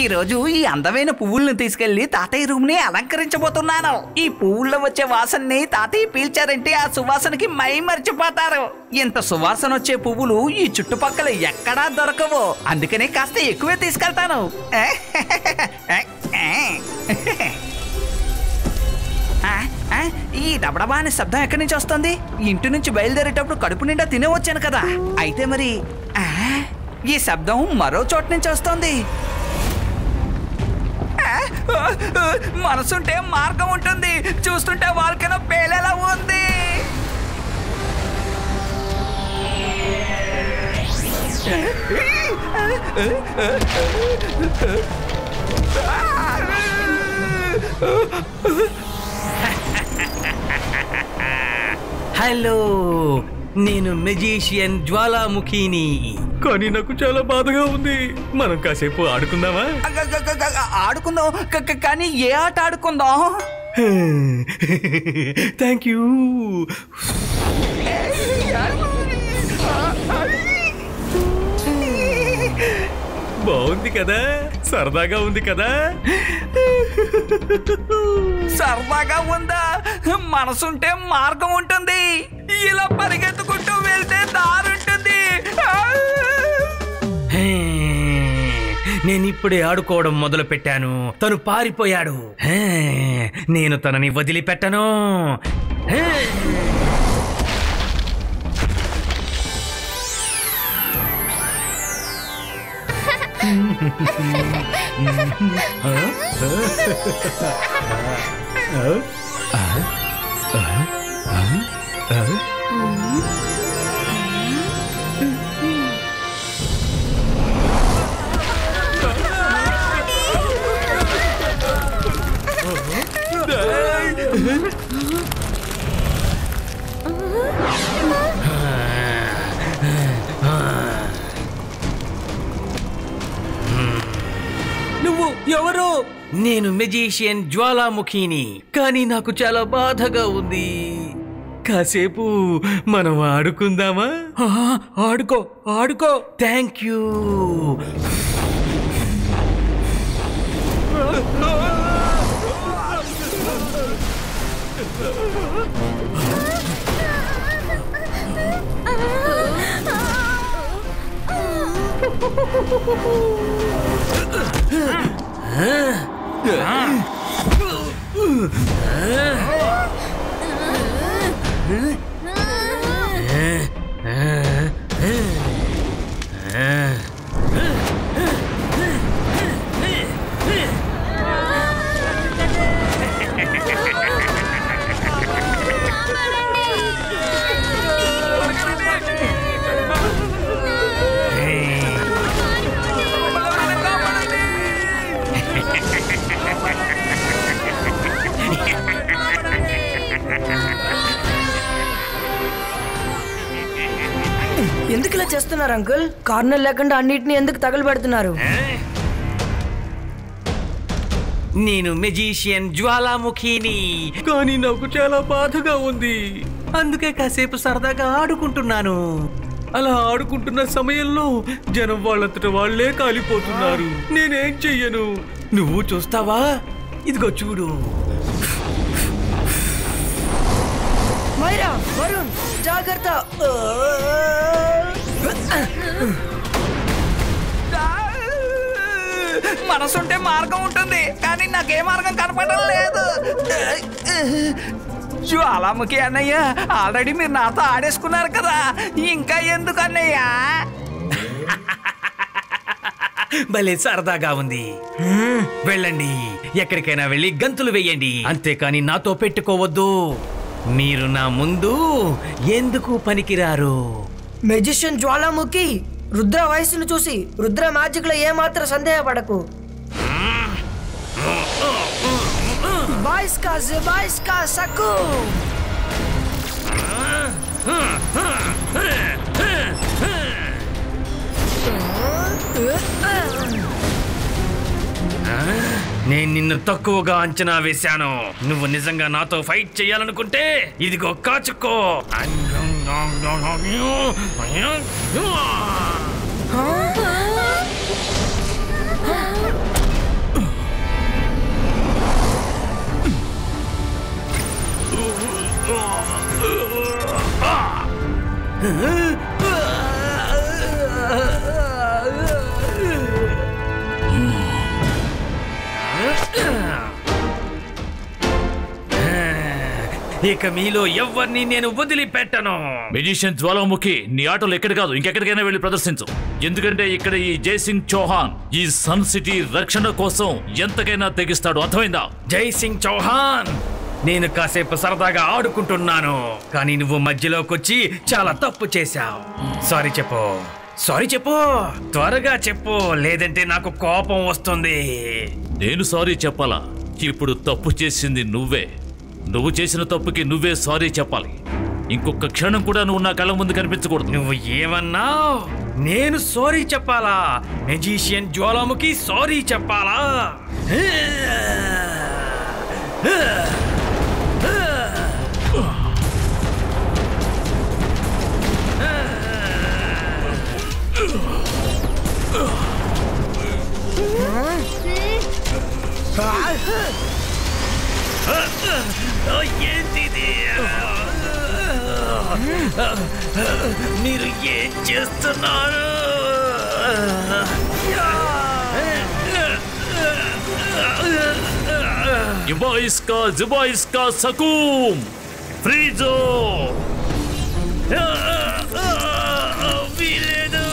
ఈ రోజు ఈ అందమైన పువ్వులను తీసుకెళ్లి తాతయ్య రూమ్ ని అలంకరించబోతున్నాను. ఈ పువ్వుల్లో వచ్చే వాసనని తాతయ్య పీల్చారంటే ఆ సువాసనకి మై మర్చిపోతారు. ఇంత సువాసన వచ్చే పువ్వులు ఈ చుట్టుపక్కల ఎక్కడా దొరకవు. అందుకనే కాస్త ఎక్కువే తీసుకెళ్తాను. ఈ డబడబా అనే శబ్దం ఎక్కడి నుంచి వస్తుంది? ఇంటి నుంచి బయలుదేరేటప్పుడు కడుపు నిండా తినే వచ్చాను కదా. అయితే మరి ఈ శబ్దం మరో చోటు నుంచి వస్తుంది. మనసుంటే మార్గం ఉంటుంది. చూస్తుంటే వాళ్ళకైనా పేలేలా ఉంది. హలో, నేను మెజీషియన్ జ్వాలాముఖిని. కానీ నాకు చాలా బాధగా ఉంది. మనం కాసేపు ఆడుకుందామా? ఆడుకుందాం, కానీ ఏ ఆట ఆడుకుందాం? Thank you. బాగుంది కదా, సరదాగా ఉంది కదా. సరదాగా ఉందా? మనసుంటే మార్గం ఉంటుంది. ఇలా పరిగెత్తుకుంటూ వెళ్తే దారుంటుంది. నేను ఇప్పుడే ఆడుకోవడం మొదలు పెట్టాను. తను పారిపోయాడు. నేను తనని వదిలిపెట్టను. నువ్వు ఎవరు? నేను మెజీషియన్ జ్వాలాముఖిని. కానీ నాకు చాలా బాధగా ఉంది. కాసేపు మనం ఆడుకుందామా? ఆడుకో ఆడుకో. Thank you. ఎందుకు ఇలా చేస్తున్నారు అంకుల్? కారణం లేకుండా అన్నిటిని ఎందుకు తగలబెడుతున్నారు? నేను మెజీషియన్ జ్వాలాముఖిని. కానీ నాకు చాలా బాధగా ఉంది. అందుకే కాసేపు సరదాగా ఆడుకుంటున్నాను. అలా ఆడుకుంటున్న సమయంలో జనం వాళ్ళంతట వాళ్లే కాలిపోతున్నారు. నేనేం చెయ్యను? నువ్వు చూస్తావా? ఇదిగో చూడు. మైరా, వరుణ్, జాగ్రత్త. మనసుంటే మార్గం ఉంటుంది, కానీ నాకే మార్గం కనపడడం లేదు. జ్వాలాముఖి అన్నయ్య, ఆల్రెడీ మీరు నాతో ఆడేసుకున్నారు కదా, ఇంకా ఎందుకు అన్నయ్య? భలే సరదాగా ఉంది. వెళ్ళండి, ఎక్కడికైనా వెళ్ళి గంతులు వేయండి. అంతేకాని నాతో పెట్టుకోవద్దు. మీరు నా ముందు ఎందుకు పనికిరారు? మెజిషియన్ జ్వాలాముఖి, రుద్ర వయస్సును చూసి రుద్ర మ్యాజిక్ లో ఏమాత్రం సందేహపడకు. బాయిస్కా సక్కు. నేను నిన్ను తక్కువగా అంచనా వేశాను. నువ్వు నిజంగా నాతో ఫైట్ చేయాలనుకుంటే ఇదిగో కాచుకో. ఇక మీలో ఎవరిని నేను వదిలిపెట్టను. మెజిషియన్ జ్వాలాముఖి, నీ ఆటోలు ఎక్కడ కాదు ఇంకెక్కడికైనా వెళ్ళి ప్రదర్శించు. ఎందుకంటే ఇక్కడ ఈ జైసింగ్ చౌహాన్ ఈ సన్ సిటీ రక్షణ కోసం ఎంతకైనా తెగిస్తాడు. అర్థమైందా? జై సింగ్ చౌహాన్, నేను కాసేపు సరదాగా ఆడుకుంటున్నాను, కానీ నువ్వు మధ్యలోకొచ్చి చాలా తప్పు చేశావు. సారీ చెప్పు, సారీ చెప్పు, త్వరగా చెప్పు, లేదంటే నాకు కోపం వస్తుంది. నేను సారీ చెప్పాలా? ఇప్పుడు తప్పు చేసింది నువ్వే. నువ్వు చేసిన తప్పుకి నువ్వే సారీ చెప్పాలి. ఇంకొక క్షణం కూడా నువ్వు నా కళ్ళ ముందు కనిపించకూడదు. నువ్వు ఏమన్నావు? నేను సారీ చెప్పాలా? మెజిషియన్ జ్వాలాముఖి సారీ చెప్పాలా? ఏంటిది? మీరు ఏం చేస్తున్నారు? ఇబాయిస్కా జిబాయిస్కా సకూమ్ ఫ్రీజో. వీలేదు.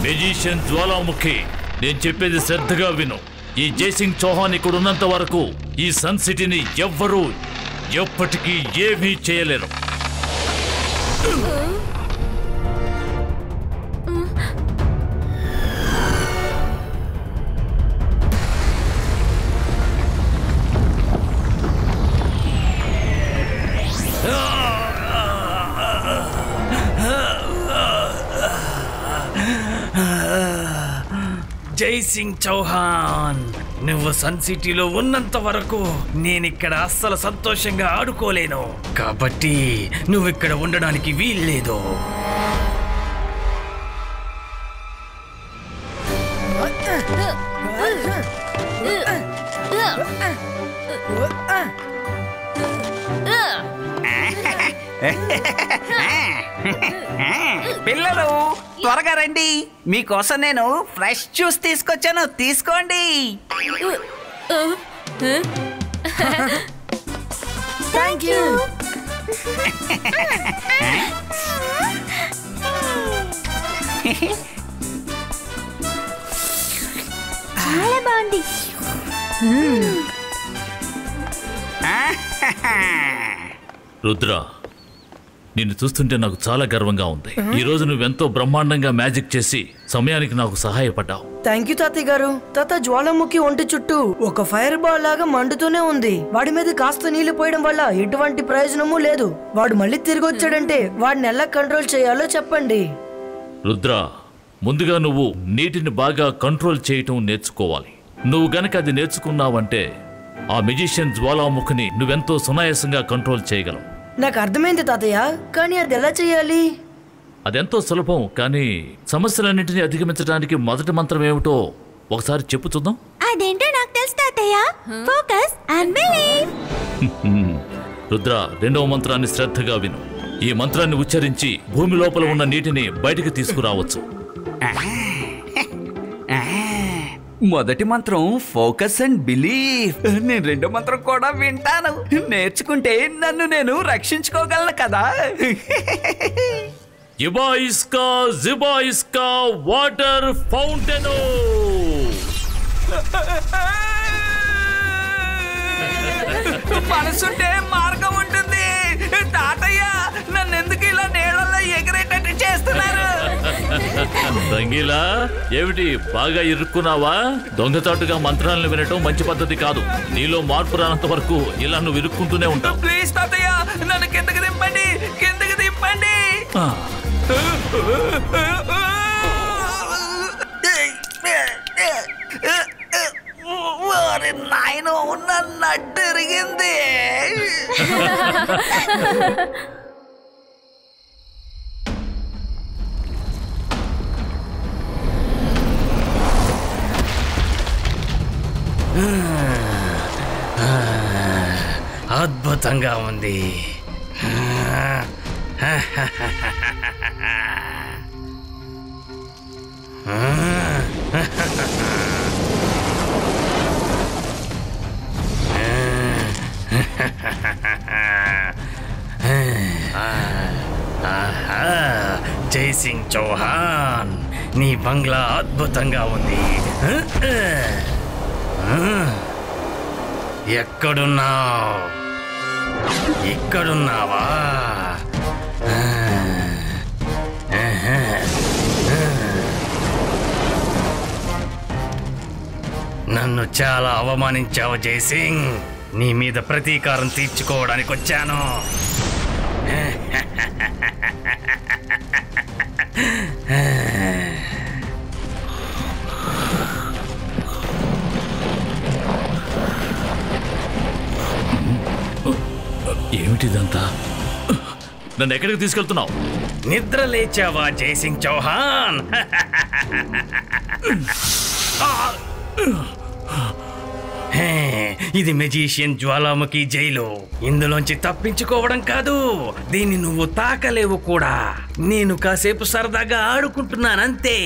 మెజిషియన్ జ్వాలాముఖి, నేను చెప్పేది శ్రద్ధగా విను. ఈ జైసింగ్ చౌహాన్ ఇక్కడ ఉన్నంత వరకు ఈ సన్ సిటీని ఎవ్వరూ ఎప్పటికీ ఏమీ చేయలేరు. జై సింగ్ చౌహాన్, నువ్వు సన్ సిటీలో ఉన్నంత వరకు నేనిక్కడ అస్సలు సంతోషంగా ఆడుకోలేను, కాబట్టి నువ్వు ఇక్కడ ఉండడానికి వీల్లేదు. పిల్లలు త్వరగా రండి, మీకోసం నేను ఫ్రెష్ జ్యూస్ తీసుకొచ్చాను, తీసుకోండి. Thank you. చాలా బాగుంది. రుద్ర, నిన్ను చూస్తుంటే నాకు చాలా గర్వంగా ఉంది. ఈ రోజు నువ్వెంతో బ్రహ్మాండంగా మ్యాజిక్ చేసి సమయానికి నాకు సహాయపడ్డావు. థ్యాంక్ యూ తాతయ్య గారు. తాత జ్వాలాముఖి ఒంటి చుట్టూ ఒక ఫైర్ బాల్ లాగా మండుతూనే ఉంది. వాడి మీద కాస్త నీళ్లు పోయడం వల్ల ఎటువంటి ప్రయోజనమూ లేదు. వాడు మళ్ళీ తిరిగి వచ్చాడంటే వాడిని ఎలా కంట్రోల్ చేయాలో చెప్పండి. రుద్ర, ముందుగా నువ్వు నీటిని బాగా కంట్రోల్ చేయటం నేర్చుకోవాలి. నువ్వు గనక అది నేర్చుకున్నావంటే ఆ మెజిషియన్ జ్వాలాముఖిని నువ్వెంతో సునాయాసంగా కంట్రోల్ చేయగలవు. నాకు అర్థమైంది తాతయ్య, కానీ అది ఎలా చేయాలి? అదెంతో సులభం, కానీ సమస్యలన్నింటినీ అధిగమించడానికి మొదటి మంత్రం ఏమిటో ఒకసారి చెప్పు చూద్దాం. అదేంటో నాకు తెలుసు తాతయ్య. Focus and believe. రుద్ర, రెండవ మంత్రాన్ని శ్రద్ధగా విను. ఈ మంత్రాన్ని ఉచ్చరించి భూమి లోపల ఉన్న నీటిని బయటికి తీసుకురావచ్చు. మొదటి మంత్రం ఫోకస్ అండ్ బిలీవ్. నేను రెండో మంత్రం కూడా వింటాను. నేర్చుకుంటే నన్ను నేను రక్షించుకోగలను కదా. ఇబాయిస్కా జిబాయిస్కా వాటర్ ఫౌంటైన్. మనసుంటే మార్గం ఉంటుంది. తాతయ్య, నన్ను ఎందుకు ఇలా నీళ్ళల్లో ఎగిరేటట్టు చేస్తున్నారు? రంగీలా, ఏమిటి బాగా ఇరుక్కున్నావా? దొంగచాటుగా మంత్రాలను వినటం మంచి పద్ధతి కాదు. నీలో మార్పు రానంత వరకు ఇలా నువ్వు ఇరుక్కుంటూనే ఉంటావు. ప్లీజ్ తాతయ్య, నన్ను కిందకి దింపండి, కిందకి దింపండి. నాయన నన్ను ఎరిగింది. అద్భుతంగా ఉంది. జై సింగ్ చౌహాన్, నీ బంగ్లా అద్భుతంగా ఉంది. ఎక్కడున్నావు? ఇక్కడున్నావా? నన్ను చాలా అవమానించావు జైసింగ్. నీ మీద ప్రతీకారం తీర్చుకోవడానికి వచ్చాను. ఏమిటిదంతా? నన్ను ఎక్కడికి తీసుకెళ్తున్నావు? నిద్ర లేచావా జైసింగ్ చౌహాన్? ఇది మెజీషియన్ జ్వాలాముఖి జైలు. ఇందులోంచి తప్పించుకోవడం కాదు, దీన్ని నువ్వు తాకలేవు కూడా. నేను కాసేపు సరదాగా ఆడుకుంటున్నానంతే.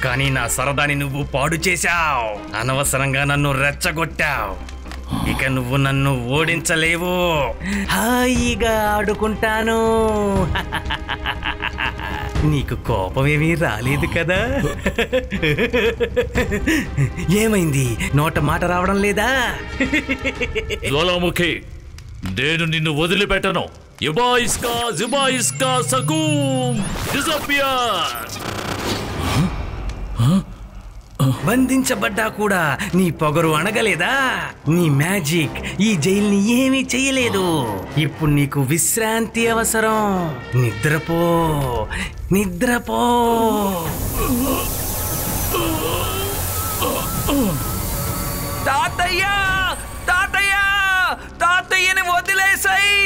కానీ నా సరదాని నువ్వు పాడు చేశావు. అనవసరంగా నన్ను రెచ్చగొట్టావు. ఇక నువ్వు నన్ను ఓడించలేవు. హాయిగా ఆడుకుంటాను. నీకు కోపమేమీ రాలేదు కదా? ఏమైంది? నోట మాట రావడం లేదా? జ్వాలాముఖి, నేను నిన్ను వదిలిపెట్టను. ఇబాయిస్కా జిబాయిస్కా సకూమ్ డిసపియర్. బంధించబడ్డా కూడా నీ పొగరు అణగలేదా? నీ మ్యాజిక్ ఈ జైల్ని ఏమీ చెయ్యలేదు. ఇప్పుడు నీకు విశ్రాంతి అవసరం. నిద్రపో, నిద్రపో. తాతయ్య, తాతయ్య, తాతయ్యని వదిలేసాయి.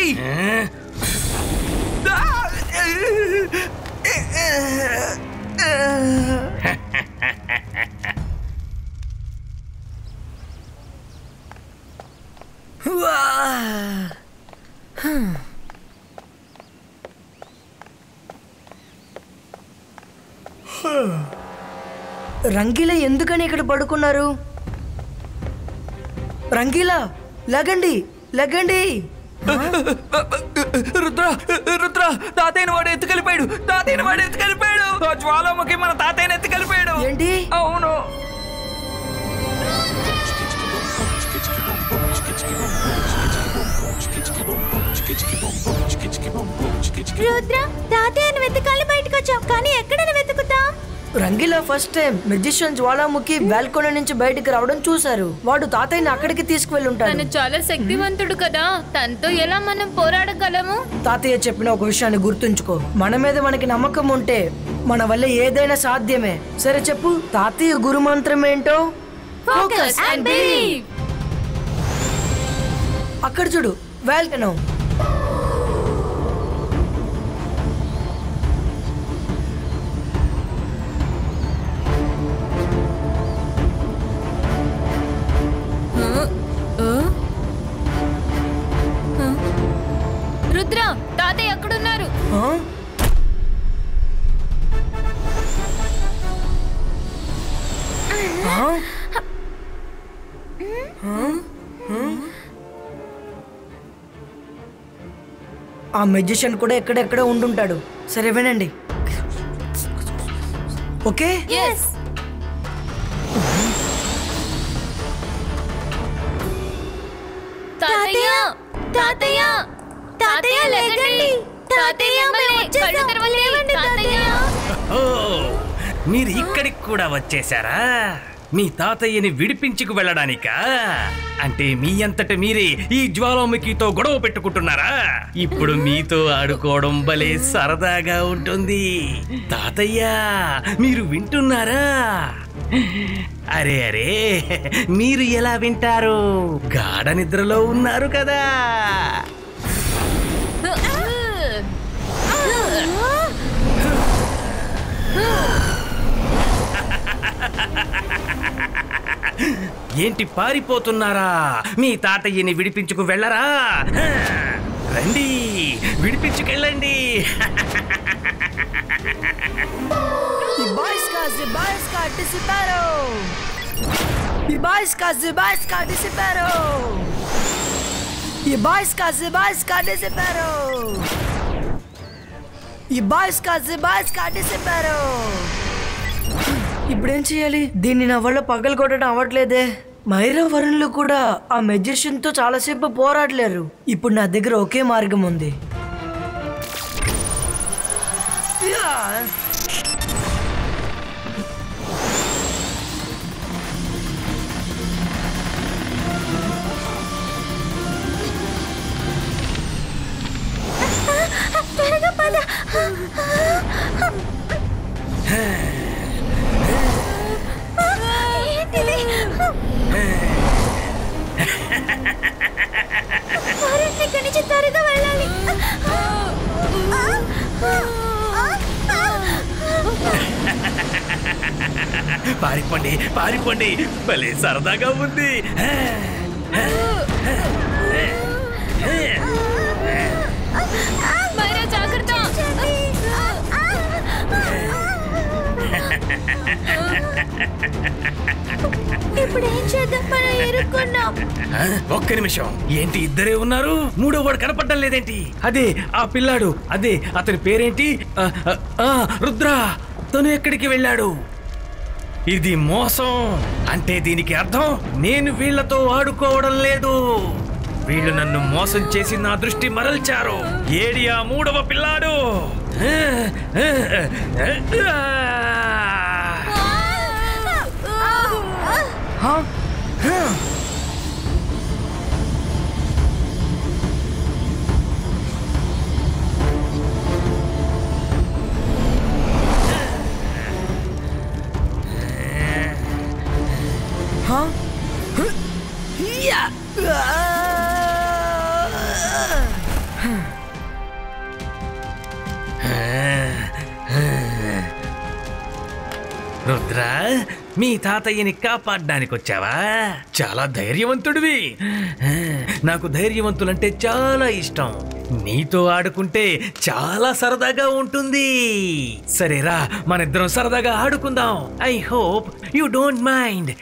రంగీలా ఎందుకని ఇక్కడ పడుకున్నారు? రంగీలా, లగండి, లగండి. రుద్ర, రుద్ర, తాతయ్యని వాడు ఎత్తుకెళ్ళిపోయాడు. తాతయ్యని వాడు ఎత్తుకెళ్ళిపోయాడు. జ్వాలాముఖి మన తాతయ్యని ఎత్తుకెళ్ళిపోయాడు. ఏంటి? అవును. రుద్ర, తాతయ్యను వెతకాలి బయటకు వచ్చాం, కానీ ఎక్కడని వెతుకుతాం? Rangeela first time magician Jwalamukhi balcony నుంచి బయటికి రావడం చూశారు. వాడు తాతయ్యని అక్కడికి తీసుకువెళ్ళి ఉంటాడు. తను చాలా శక్తివంతుడు కదా, తనతో ఎలా మనం పోరాడగలము? తాతయ్య చెప్పిన ఒక విషయాన్ని గుర్తుంచుకో. మన మీద మనకి నమ్మకం ఉంటే మన వల్ల ఏదైనా సాధ్యమే. సరే చెప్పు, తాతయ్య గురు మంత్రం ఏంటో? Focus and believe. అక్కడ చూడు, బాల్కనీ. రుద్ర, తాతయ్య ఎక్కడున్నారు? ఆ మెజిషియన్ కూడా ఎక్కడెక్కడ ఉండుంటాడు. సరే వినండి, ఓకే? yes. తాతయ్య, తాతయ్య, తాతయ్య లేకండి. తాతయ్య కళ్ళు తెరవలేవండి. తాతయ్య, ఓ, మీరు ఇక్కడికి కూడా వచ్చేసారా? మీ తాతయ్యని విడిపించుకు వెళ్ళడానికా? అంటే మీ అంతట మీరే ఈ జ్వాలాముఖితో గొడవ పెట్టుకుంటున్నారా? ఇప్పుడు మీతో ఆడుకోవడం భలే సరదాగా ఉంటుంది. తాతయ్య, మీరు వింటున్నారా? అరే అరే, మీరు ఎలా వింటారు? గాఢ నిద్రలో ఉన్నారు కదా. ఏంటి పారిపోతున్నారా? మీ తాతయ్యని విడిపించుకు వెళ్ళరా? రండి, విడిపించుకెళ్ళండి. ఇప్పుడేం చేయాలి? దీన్ని నా వల్ల పగలు కొట్టడం అవ్వట్లేదే. మైరా వరుణ్లు కూడా ఆ మెజిషియన్ తో చాలాసేపు పోరాడలేరు. ఇప్పుడు నా దగ్గర ఒకే మార్గం ఉంది. త్వరగా పద. ఏంటిది? వరుణ్ ఇక్కడి నుంచి త్వరగా వెళ్ళాలి. పారిపోండి, పారిపోండి. భలే సరదాగా ఉంది. మైరా జాగ్రత్త. ఇప్పుడు ఏం చేద్దాం? మనం ఇరుక్కున్నాం. ఒక్క నిమిషం. ఏంటి ఇద్దరే ఉన్నారు? మూడో వాడు కనపడడం లేదేంటి? అదే ఆ పిల్లాడు. అదే అతని పేరేంటి? రుద్ర. తను ఎక్కడికి వెళ్ళాడు? ఇది మోసం. అంటే దీనికి అర్థం నేను వీళ్లతో ఆడుకోవడం లేదు. వీళ్ళు నన్ను మోసం చేసి నా దృష్టి మరల్చారు. ఏడి ఆ మూడవ పిల్లాడు? రుద్ర, మీ తాతయ్యని కాపాడడానికి వచ్చావా? చాలా ధైర్యవంతుడివి. నాకు ధైర్యవంతులంటే చాలా ఇష్టం. నీతో ఆడుకుంటే చాలా సరదాగా ఉంటుంది. సరేరా, మనిద్దరం సరదాగా ఆడుకుందాం. I hope you don't mind.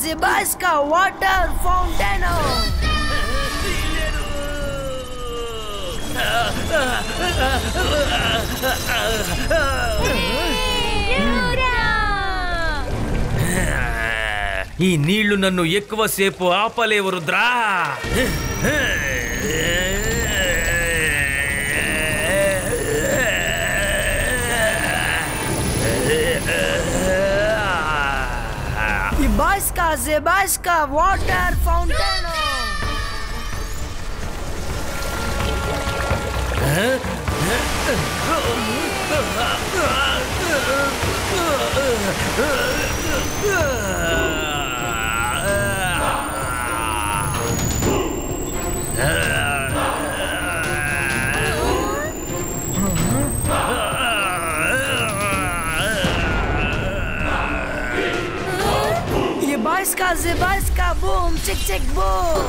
Zibaiska water fountain. ఈ నీళ్లు నన్ను ఎక్కువసేపు ఆపలేవు Rudra. Zibaiska water fountain. Zibaiska boom, chick chick boom.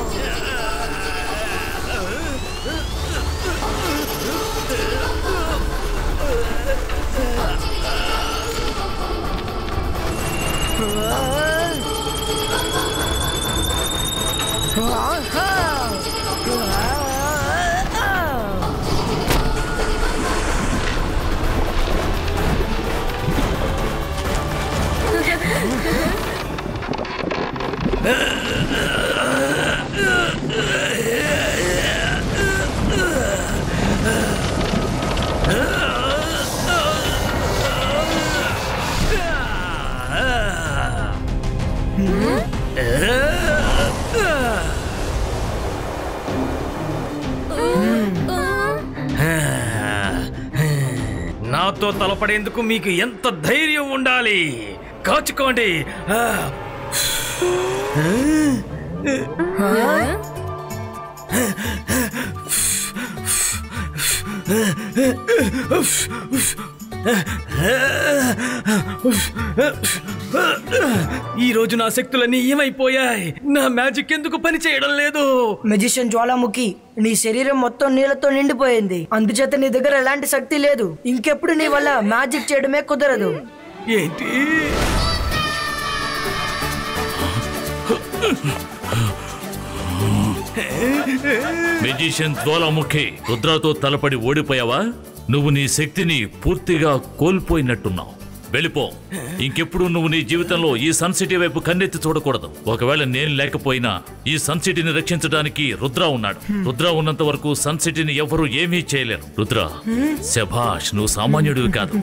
నాతో తలపడేందుకు మీకు ఎంత ధైర్యం ఉండాలి? కాచుకోండి. ఈ రోజు నా శక్తులన్నీ ఏమైపోయాయి? నా మ్యాజిక్ ఎందుకు పని చేయడం లేదు? మెజిషియన్ జ్వాలాముఖి, నీ శరీరం మొత్తం నీళ్లతో నిండిపోయింది. అందుచేత నీ దగ్గర ఎలాంటి శక్తి లేదు. ఇంకెప్పుడు నీ వల్ల మ్యాజిక్ చేయడమే కుదరదు. ఏంటి? మెజిషియన్ జ్వాలాముఖి, రుద్రతో తలపడి ఓడిపోయావా? నువ్వు నీ శక్తిని పూర్తిగా కోల్పోయినట్టున్నావు. వెళ్ళిపో. ఇంకెప్పుడు నువ్వు నీ జీవితంలో ఈ సన్ సిటీ వైపు కన్నెత్తి చూడకూడదు. ఒకవేళ నేను లేకపోయినా ఈ సన్ సిటీని రక్షించడానికి రుద్ర ఉన్నాడు. రుద్ర ఉన్నంత వరకు సన్ సిటీని ఎవరు ఏమీ చేయలేరు. రుద్ర, శభాష్, నువ్వు సామాన్యుడివి కాదు.